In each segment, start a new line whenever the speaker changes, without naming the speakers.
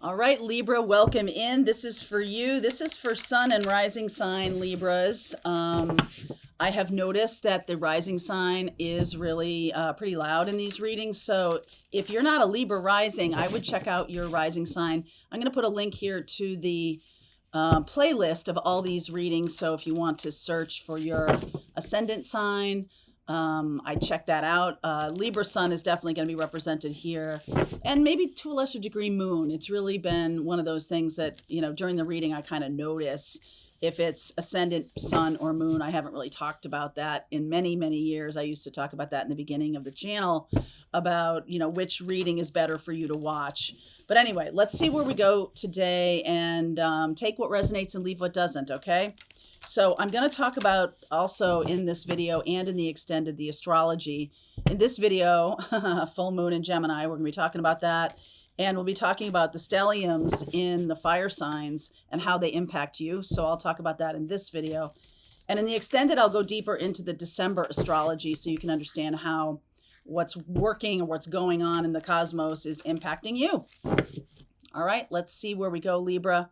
All right, Libra, welcome in. This is for you. This is for Sun and Rising sign Libras. I have noticed that the rising sign is really pretty loud in these readings. So if you're not a Libra rising, I would check out your rising sign. I'm going to put a link here to the playlist of all these readings. So if you want to search for your ascendant sign, I check that out. Libra Sun is definitely going to be represented here, and maybe to a lesser degree Moon. It's really been one of those things that, during the reading I kind of notice if it's ascendant, Sun, or Moon. I haven't really talked about that in many, many years. I used to talk about that in the beginning of the channel about, which reading is better for you to watch. But anyway, let's see where we go today and take what resonates and leave what doesn't, okay? So I'm going to talk about also in this video and in the extended, the astrology. In this video, full moon in Gemini, we're going to be talking about that. And we'll be talking about the stelliums in the fire signs and how they impact you. So I'll talk about that in this video. And in the extended, I'll go deeper into the December astrology so you can understand how what's working or what's going on in the cosmos is impacting you. All right, let's see where we go, Libra.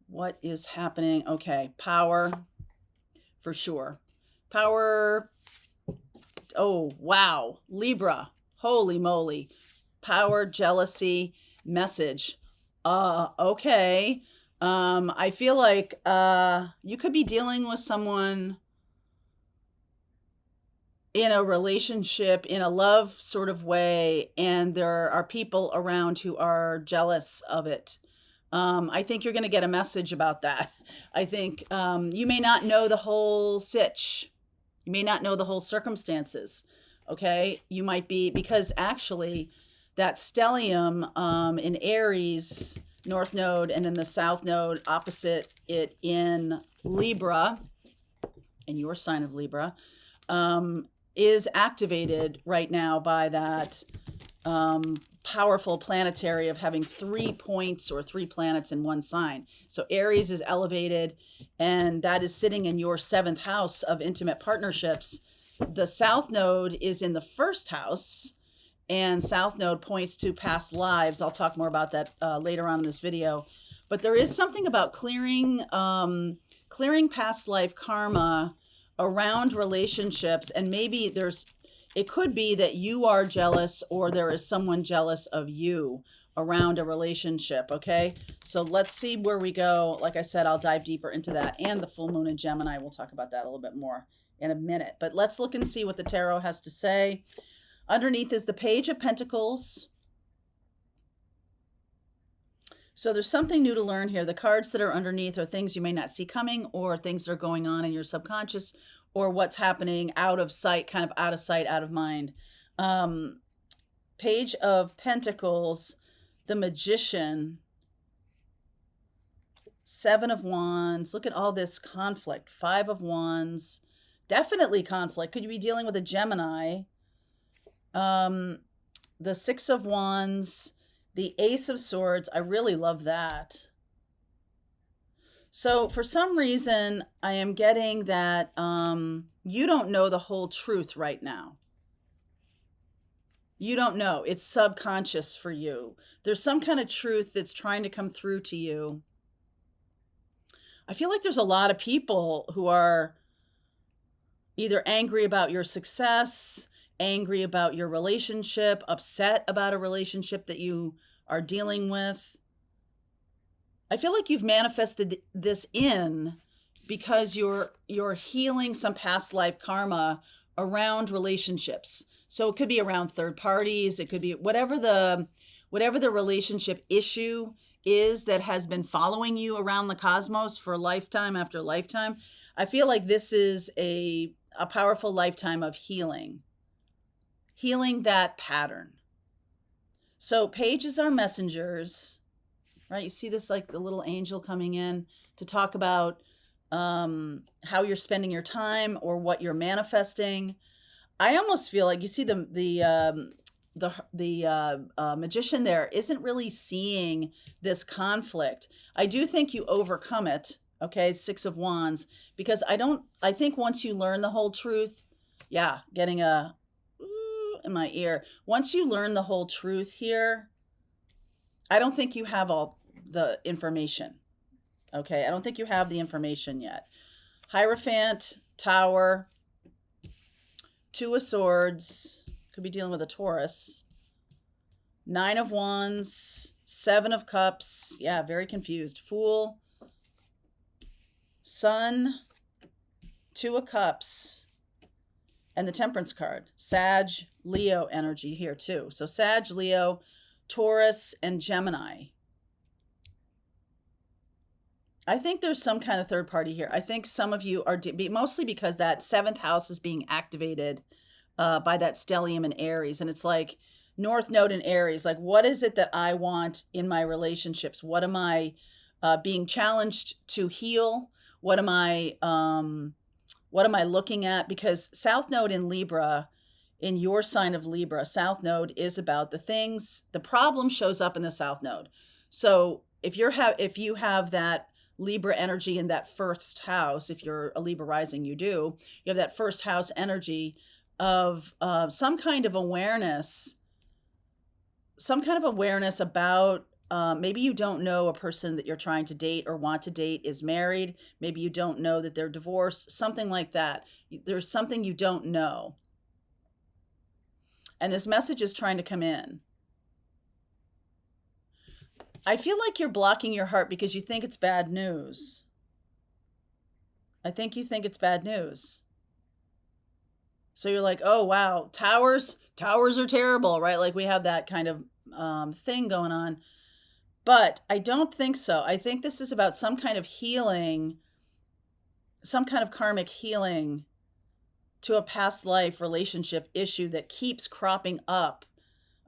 What is happening? Okay, power, for sure. Power, oh, wow. Libra, holy moly. Power, jealousy, message. Okay. I feel like you could be dealing with someone in a relationship, in a love sort of way, and there are people around who are jealous of it. I think you're going to get a message about that. I think you may not know the whole sitch. You may not know the whole circumstances. Okay. You might be, because actually that stellium in Aries, North Node, and then the South Node opposite it in Libra, in your sign of Libra, is activated right now by that powerful planetary of having 3 points or 3 planets in one sign. So Aries is elevated, and that is sitting in your 7th house of intimate partnerships. The South Node is in the 1st house, and South Node points to past lives. I'll talk more about that later on in this video. But there is something about clearing past life karma around relationships, and maybe it could be that you are jealous or there is someone jealous of you around a relationship, okay? So let's see where we go. Like I said, I'll dive deeper into that and the full moon in Gemini. We'll talk about that a little bit more in a minute. But let's look and see what the tarot has to say. Underneath is the Page of Pentacles. So there's something new to learn here. The cards that are underneath are things you may not see coming, or things that are going on in your subconscious, or what's happening out of sight, kind of out of sight, out of mind. Page of Pentacles, the Magician, 7 of Wands. Look at all this conflict. 5 of Wands, definitely conflict. Could you be dealing with a Gemini? The 6 of Wands, the Ace of Swords. I really love that. So for some reason, I am getting that you don't know the whole truth right now. You don't know. It's subconscious for you. There's some kind of truth that's trying to come through to you. I feel like there's a lot of people who are either angry about your success, angry about your relationship, upset about a relationship that you are dealing with. I feel like you've manifested this in because you're healing some past life karma around relationships. So it could be around third parties. It could be whatever the relationship issue is that has been following you around the cosmos for lifetime after lifetime. I feel like this is a powerful lifetime of healing that pattern. So pages are messengers, right? You see this, like the little angel coming in to talk about how you're spending your time or what you're manifesting. I almost feel like you see the magician there isn't really seeing this conflict. I do think you overcome it. Okay, 6 of Wands, because I think once you learn the whole truth, yeah, getting a in my ear. Once you learn the whole truth here, I don't think you have all the information. Okay, I don't think you have the information yet. Hierophant, Tower, Two of Swords, could be dealing with a Taurus. Nine of Wands, Seven of Cups. Yeah, very confused. Fool, Sun, Two of Cups, and the Temperance card. Sag, Leo energy here too. So Sag, Leo, Taurus, and Gemini. I think there's some kind of third party here. I think some of you are mostly because that seventh house is being activated by that stellium in Aries. And it's like North Node in Aries. Like, what is it that I want in my relationships? What am I being challenged to heal? What am I looking at? Because South Node in Libra, in your sign of Libra, South Node is about the problem shows up in the South Node. So if you have that Libra energy in that first house, if you're a Libra rising, you have that first house energy of some kind of awareness about maybe you don't know a person that you're trying to date or want to date is married. Maybe you don't know that they're divorced, something like that. There's something you don't know. And this message is trying to come in. I feel like you're blocking your heart because you think it's bad news. I think you think it's bad news. So you're like, oh, wow, towers are terrible, right? Like we have that kind of thing going on. But I don't think so. I think this is about some kind of healing, some kind of karmic healing to a past life relationship issue that keeps cropping up.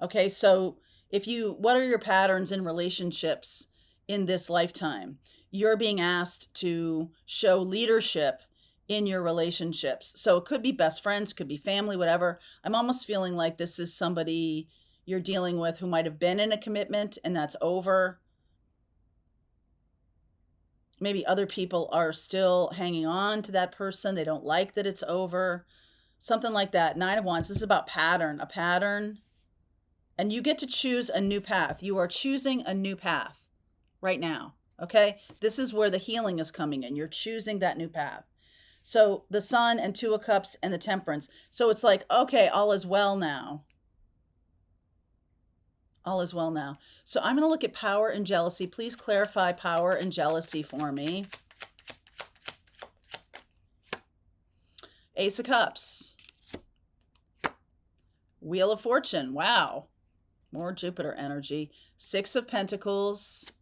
Okay, so what are your patterns in relationships in this lifetime? You're being asked to show leadership in your relationships. So it could be best friends, could be family, whatever. I'm almost feeling like this is somebody you're dealing with who might have been in a commitment and that's over. Maybe other people are still hanging on to that person. They don't like that it's over. Something like that. Nine of Wands. This is about a pattern. And you get to choose a new path. You are choosing a new path right now. Okay? This is where the healing is coming in. You're choosing that new path. So the Sun and Two of Cups and the Temperance. So it's like, okay, all is well now. All is well now. So I'm going to look at power and jealousy. Please clarify power and jealousy for me. Ace of Cups. Wheel of Fortune. Wow. More Jupiter energy. Six of Pentacles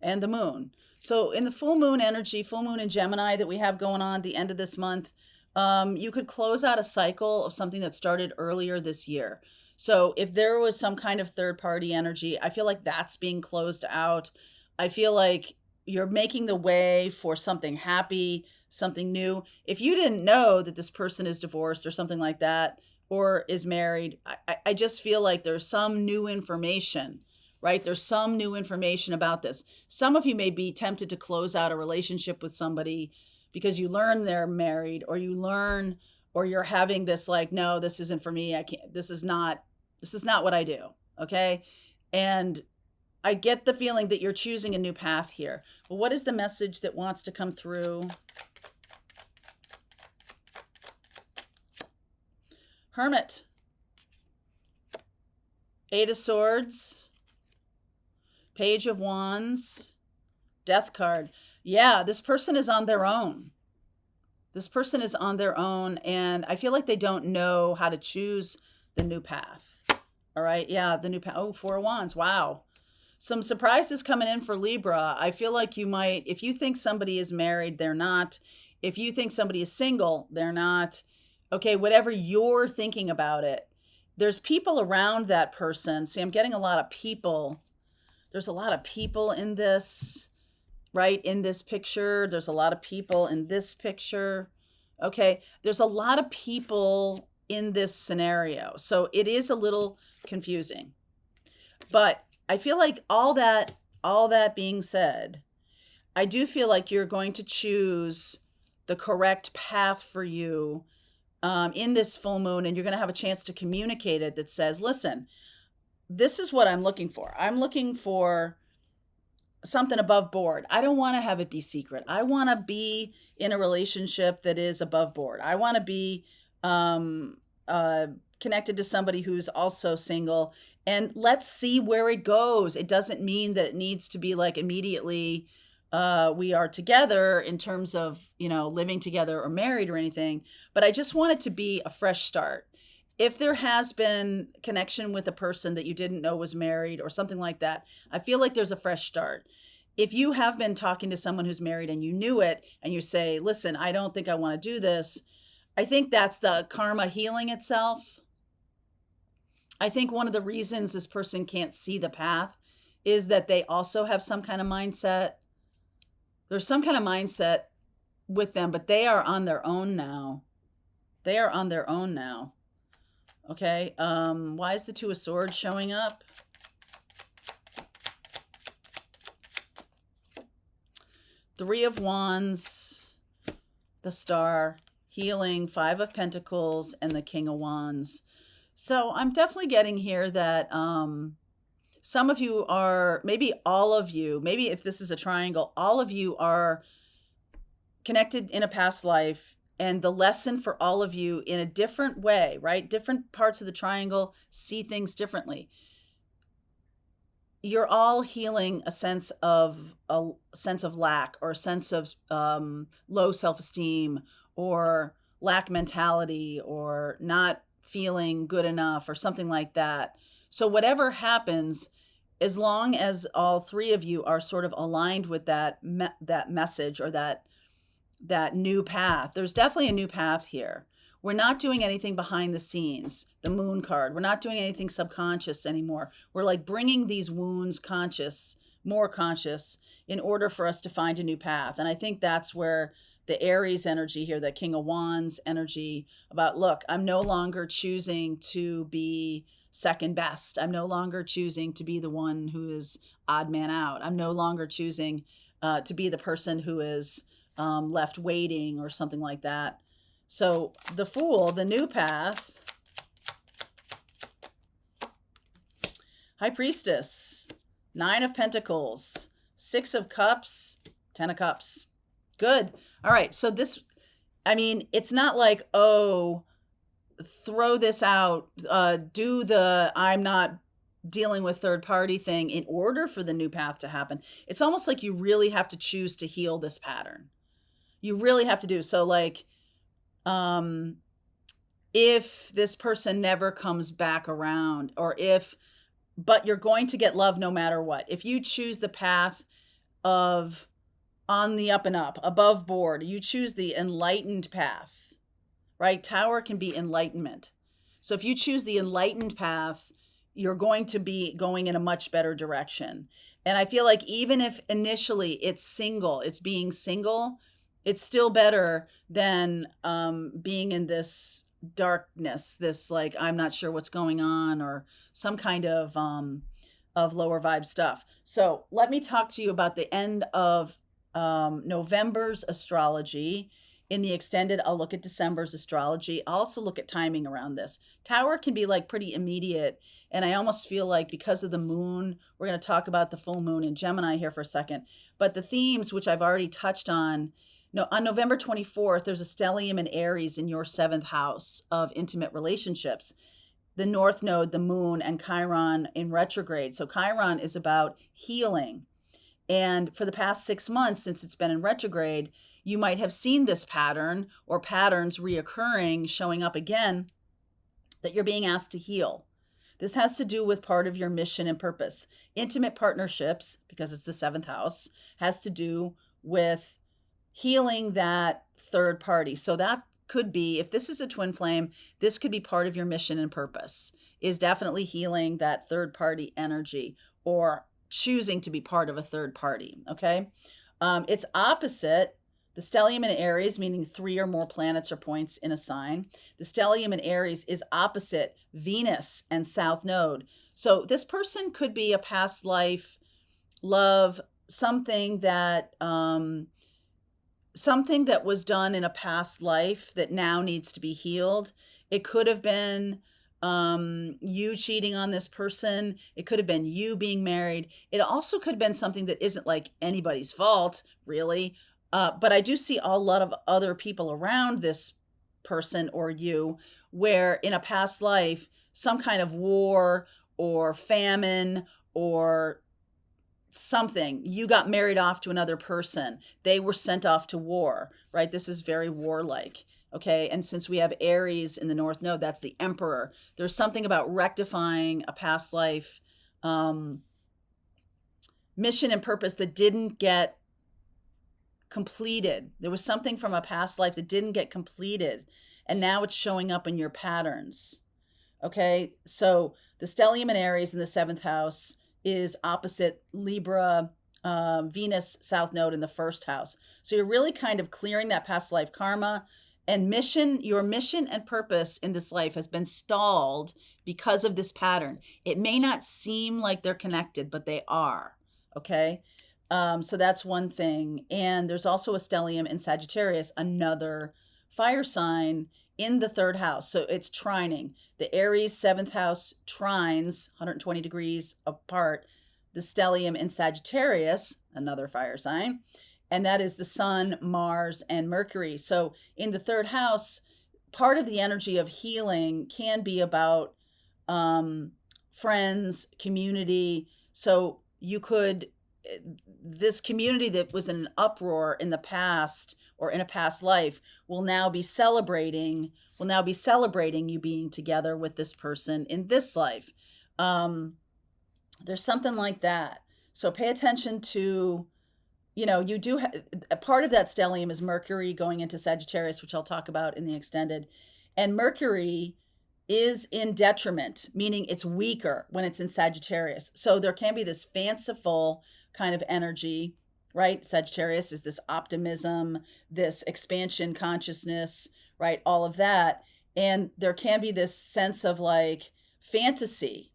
and the Moon. So in the full moon energy, full moon in Gemini that we have going on at the end of this month, you could close out a cycle of something that started earlier this year. So if there was some kind of third party energy, I feel like that's being closed out. I feel like you're making the way for something happy, something new. If you didn't know that this person is divorced or something like that, or is married, I just feel like there's some new information, right? There's some new information about this. Some of you may be tempted to close out a relationship with somebody because you learn they're married, or you're having this like, no, this isn't for me. I can't, this is not what I do. Okay. And I get the feeling that you're choosing a new path here. But what is the message that wants to come through? Hermit. Eight of Swords. Page of Wands. Death card. Yeah, this person is on their own. This person is on their own, and I feel like they don't know how to choose the new path. All right, yeah, the new path. Oh, Four of Wands. Wow. Some surprises coming in for Libra. I feel like you might, if you think somebody is married, they're not. If you think somebody is single, they're not. Okay, whatever you're thinking about it, there's people around that person. See, I'm getting a lot of people. There's a lot of people in this, right? In this picture. There's a lot of people in this picture. Okay, there's a lot of people in this scenario. So it is a little confusing. But I feel like all that being said, I do feel like you're going to choose the correct path for you in this full moon, and you're going to have a chance to communicate it that says, listen, this is what I'm looking for. I'm looking for something above board. I don't want to have it be secret. I want to be in a relationship that is above board. I want to be um, uh, connected to somebody who's also single. And let's see where it goes. It doesn't mean that it needs to be like immediately we are together in terms of, living together or married or anything. But I just want it to be a fresh start. If there has been connection with a person that you didn't know was married or something like that, I feel like there's a fresh start. If you have been talking to someone who's married and you knew it and you say, listen, I don't think I want to do this, I think that's the karma healing itself. I think one of the reasons this person can't see the path is that they also have some kind of mindset. There's some kind of mindset with them, but they are on their own now. They are on their own now. Okay. Why is the Two of Swords showing up? Three of Wands, the Star, healing, Five of Pentacles, and the King of Wands. So I'm definitely getting here that some of you are, maybe all of you, maybe if this is a triangle, all of you are connected in a past life. And the lesson for all of you in a different way, right? Different parts of the triangle see things differently. You're all healing a sense of lack, or a sense of low self-esteem, or lack mentality, or not feeling good enough, or something like that. So whatever happens, as long as all three of you are sort of aligned with that message, or that new path. There's definitely a new path here. We're not doing anything behind the scenes. The Moon card. We're not doing anything subconscious anymore. We're like bringing these wounds more conscious, in order for us to find a new path. And I think that's where the Aries energy here, the King of Wands energy, about, look, I'm no longer choosing to be second best. I'm no longer choosing to be the one who is odd man out. I'm no longer choosing to be the person who is left waiting, or something like that. So the Fool, the new path, High Priestess, Nine of Pentacles, Six of Cups, Ten of Cups. Good. All right. So this, I mean, it's not like, oh, throw this out, do the I'm not dealing with third party thing in order for the new path to happen. It's almost like you really have to choose to heal this pattern. You really have to do. So like, if this person never comes back around, but you're going to get love no matter what. If you choose the path of on the up and up, above board, you choose the enlightened path, right? Tower can be enlightenment. So if you choose the enlightened path, you're going to be going in a much better direction. And I feel like even if initially it's being single, it's still better than being in this darkness, this like, I'm not sure what's going on, or some kind of lower vibe stuff. So let me talk to you about the end of November's astrology. In the extended, I'll look at December's astrology. I'll also look at timing around this. Tower can be like pretty immediate. And I almost feel like because of the moon, we're going to talk about the full moon in Gemini here for a second. But the themes, which I've already touched on, on November 24th, there's a stellium in Aries in your 7th house of intimate relationships. The North Node, the moon, and Chiron in retrograde. So Chiron is about healing. And for the past 6 months, since it's been in retrograde, you might have seen this pattern or patterns reoccurring, showing up again, that you're being asked to heal. This has to do with part of your mission and purpose. Intimate partnerships, because it's the 7th house, has to do with healing that third party. So that could be, if this is a twin flame, this could be part of your mission and purpose, is definitely healing that third party energy, or choosing to be part of a third party. Okay. It's opposite the stellium in Aries, meaning 3 or more planets or points in a sign. The stellium in Aries is opposite Venus and South Node. So this person could be a past life love, something that was done in a past life that now needs to be healed. It could have been you cheating on this person. It could have been you being married. It also could have been something that isn't like anybody's fault, really. But I do see a lot of other people around this person or you where in a past life, some kind of war or famine or something, you got married off to another person, they were sent off to war, right? This is very warlike. Okay, and since we have Aries in the North Node, that's the Emperor. There's something about rectifying a past life mission and purpose that didn't get completed. There was something from a past life that didn't get completed, and now it's showing up in your patterns. Okay, so the stellium in Aries in the 7th house is opposite Libra, Venus South Node in the 1st house. So you're really kind of clearing that past life karma and mission. Your mission and purpose in this life has been stalled because of this pattern. It may not seem like they're connected, but they are. Okay, so that's one thing. And there's also a stellium in Sagittarius, another fire sign in the 3rd house. So it's trining. The Aries 7th house trines 120 degrees apart the stellium in Sagittarius, another fire sign, and that is the Sun, Mars, and Mercury. So in the 3rd house, part of the energy of healing can be about friends, community. So you could, this community that was in an uproar in the past or in a past life will now be celebrating you being together with this person in this life. There's something like that. So pay attention to, you do a part of that stellium is Mercury going into Sagittarius, which I'll talk about in the extended. And Mercury is in detriment, meaning it's weaker when it's in Sagittarius. So there can be this fanciful kind of energy, right? Sagittarius is this optimism, this expansion consciousness, right? All of that. And there can be this sense of like fantasy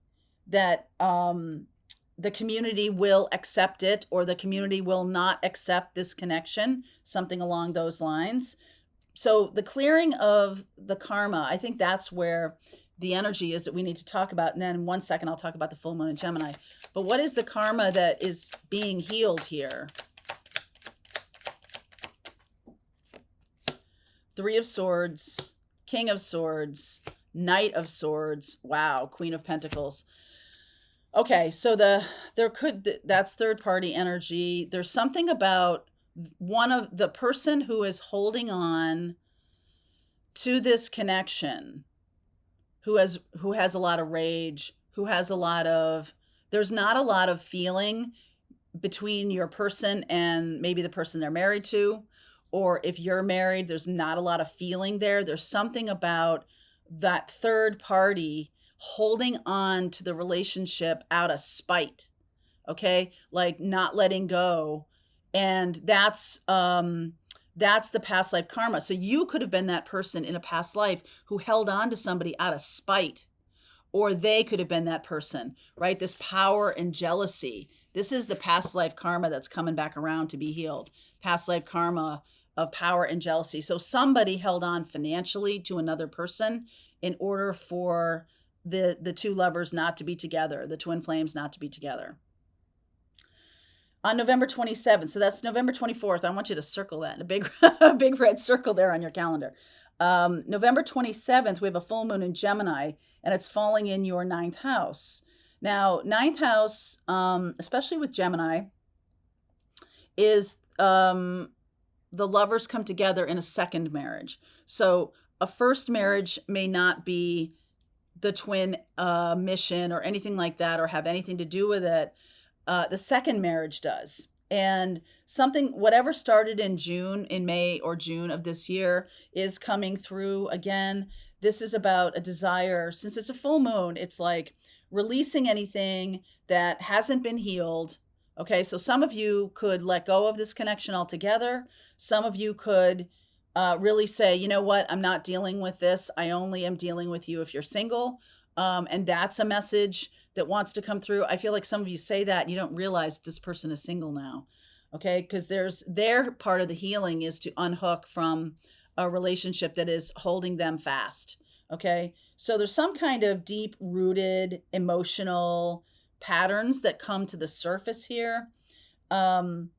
that the community will accept it or the community will not accept this connection, something along those lines. So the clearing of the karma, I think that's where the energy is that we need to talk about. And then in 1 second, I'll talk about the full moon in Gemini. But what is the karma that is being healed here? 3 of Swords, King of Swords, Knight of Swords. Wow, Queen of Pentacles. Okay, so that's third party energy. There's something about one of the person who is holding on to this connection, who has a lot of rage, there's not a lot of feeling between your person and maybe the person they're married to, or if you're married, there's not a lot of feeling there. There's something about that third party holding on to the relationship out of spite, okay? Like not letting go. And that's the past life karma. So you could have been that person in a past life who held on to somebody out of spite, or they could have been that person, right? This power and jealousy. This is the past life karma that's coming back around to be healed. Past life karma of power and jealousy. So somebody held on financially to another person in order for the two lovers not to be together, the twin flames not to be together. On November 27th, so that's November 24th, I want you to circle that in a big red circle there on your calendar. November 27th, we have a full moon in Gemini, and it's falling in your 9th house. Now, 9th house, especially with Gemini, is the lovers come together in a second marriage. So a first marriage may not be the twin mission or anything like that, or have anything to do with it. The second marriage does. And whatever started in May or June of this year is coming through again. This is about a desire, since it's a full moon, it's like releasing anything that hasn't been healed. Okay, so some of you could let go of this connection altogether. Some of you could really say, you know what, I'm not dealing with this. I only am dealing with you if you're single. And that's a message that wants to come through. I feel like some of you say that and you don't realize this person is single now. Okay, because their part of the healing is to unhook from a relationship that is holding them fast. Okay. So there's some kind of deep rooted emotional patterns that come to the surface here. Um,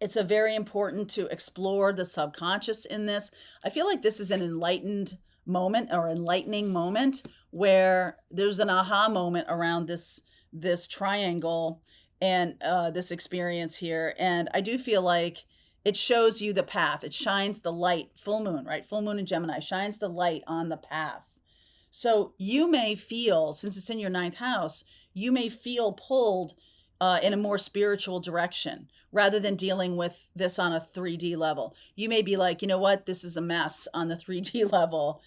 it's a very important to explore the subconscious in this. I feel like this is an enlightened moment or enlightening moment where there's an aha moment around this triangle and this experience here. And I do feel like it shows you the path. It shines the light. Full moon, right? Full moon in Gemini shines the light on the path. So you may feel, since it's in your ninth house, you may feel pulled in a more spiritual direction rather than dealing with this on a 3D level. You may be like, you know what, this is a mess on the 3D level.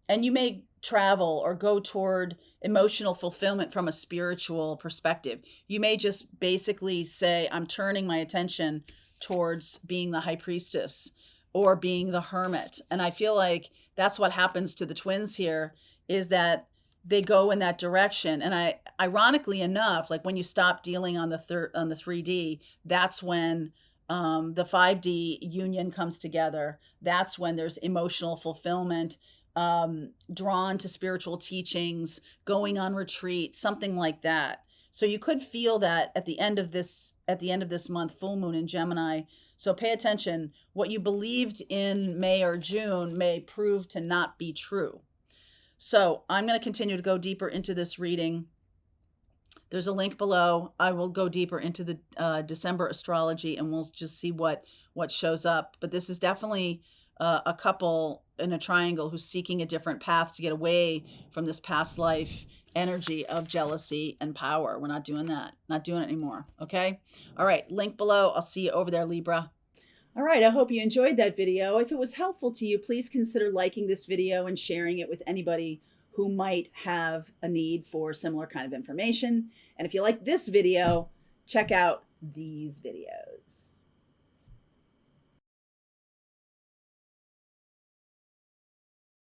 And you may travel or go toward emotional fulfillment from a spiritual perspective. You may just basically say, I'm turning my attention towards being the high priestess or being the hermit. And I feel like that's what happens to the twins here, is that they go in that direction. And I, ironically enough, like when you stop dealing on the 3D, that's when the 5D union comes together. That's when there's emotional fulfillment, drawn to spiritual teachings, going on retreat, something like that. So you could feel that at the end of this month, full moon in Gemini. So pay attention. What you believed in May or June may prove to not be true. So I'm going to continue to go deeper into this reading. There's a link below. I will go deeper into the December astrology, and we'll just see what shows up. But this is definitely a couple in a triangle who's seeking a different path to get away from this past life energy of jealousy and power. We're not doing that. Not doing it anymore. Okay? All right. Link below. I'll see you over there, Libra. All right, I hope you enjoyed that video. If it was helpful to you, please consider liking this video and sharing it with anybody who might have a need for similar kind of information. And if you like this video, check out these videos.